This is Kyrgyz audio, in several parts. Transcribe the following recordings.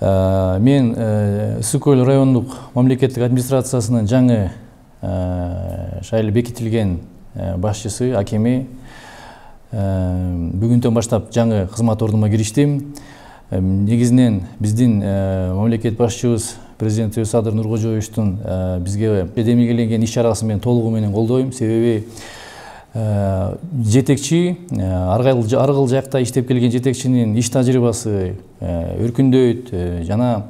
Мен Ысык Көл райондук мамлекеттик администрациясынын жаңы шайлы бекитилген башчысы, акими. Бүгүндөн баштап жаңы кызмат ордума кириштим. Негизинен биздин мамлекет башчыбыз президент Садыр Нуркожоевичтин бизге демилгеленген иш-чарасы менен толугу менен колдойм. Себеби жетекчи ар кыл жакта иштеп келген жетекчинин иш тажрыйбасы өркүндөйт жана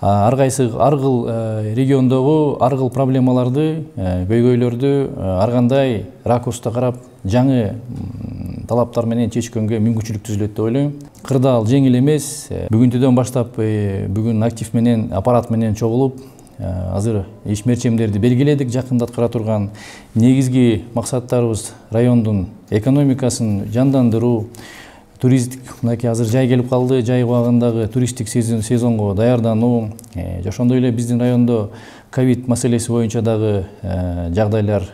ар кыл региондогу ар кыл проблемаларды, көйгөйлөрдү ар кандай ракурста карап жаңы талаптар менен чечкөнгө мүмкүнчүлүк түзүлөт деп ойлойм. Кырдаал жеңил эмес. Бүгүнтүдөн баштап бүгүн актив менен, аппарат менен чогулуп, азыр иш мерчемдерди белгиледик. Жакында аткара турган негизги максаттарыбыз райондун экономикасын жандандыруу, туристик, мынакей азыр жай келип калды, жай убагындагы туристтик сезонго даярдануу, ошондой эле биздин райондо ковид маселеси боюнча дагы жагдайлар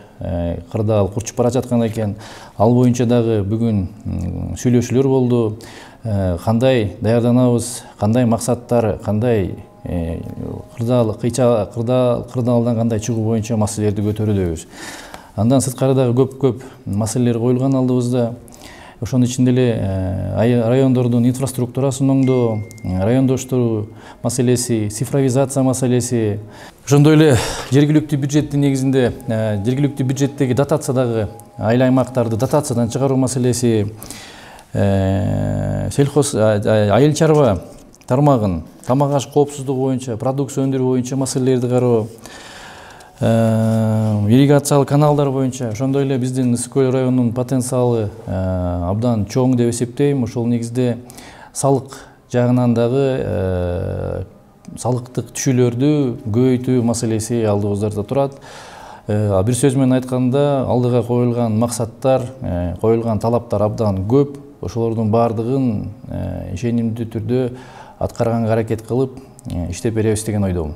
кырдаал курчуп бара жаткан экен. Ал боюнча дагы бүгүн сүйлөшүүлөр болду. Кандай даярданабыз, кандай максаттар, кандай кырдаалдан кандай чыгуу боюнча маселелерди көтөрүүбүз. Андан сырткары дагы көп маселелер коюлган алдыбызда. Ошонун ичинде эле райондордун инфраструктурасын оңдоо, райондоштуруу маселеси, цифровизация маселеси, ошондой эле жергиликтүү бюджеттин негизинде жергиликтүү бюджеттеги дотациядагы айыл аймактарды дотациядан чыгаруу маселеси, сельхоз айыл чарба тармагын тамак аш коопсуздугу боюнча, продукция өндүрүү боюнча маселелерди кароо, ирригациялык каналдар боюнча, ошондой эле биздин Ысык Көл районунун потенциалы абдан чоң деп эсептейм. Ошол негизде салык жагынан дагы салыктык түшүүлөрдү көбөйтүү маселеси алдыбыздарда турат. Бир сөз менен айтканда, алдыга коюлган максаттар, коюлган талаптар абдан көп. Ошолордун баардыгын ишенимдүү түрдө аткарганга аракет кылып иштеп беребиз деген ойдомун.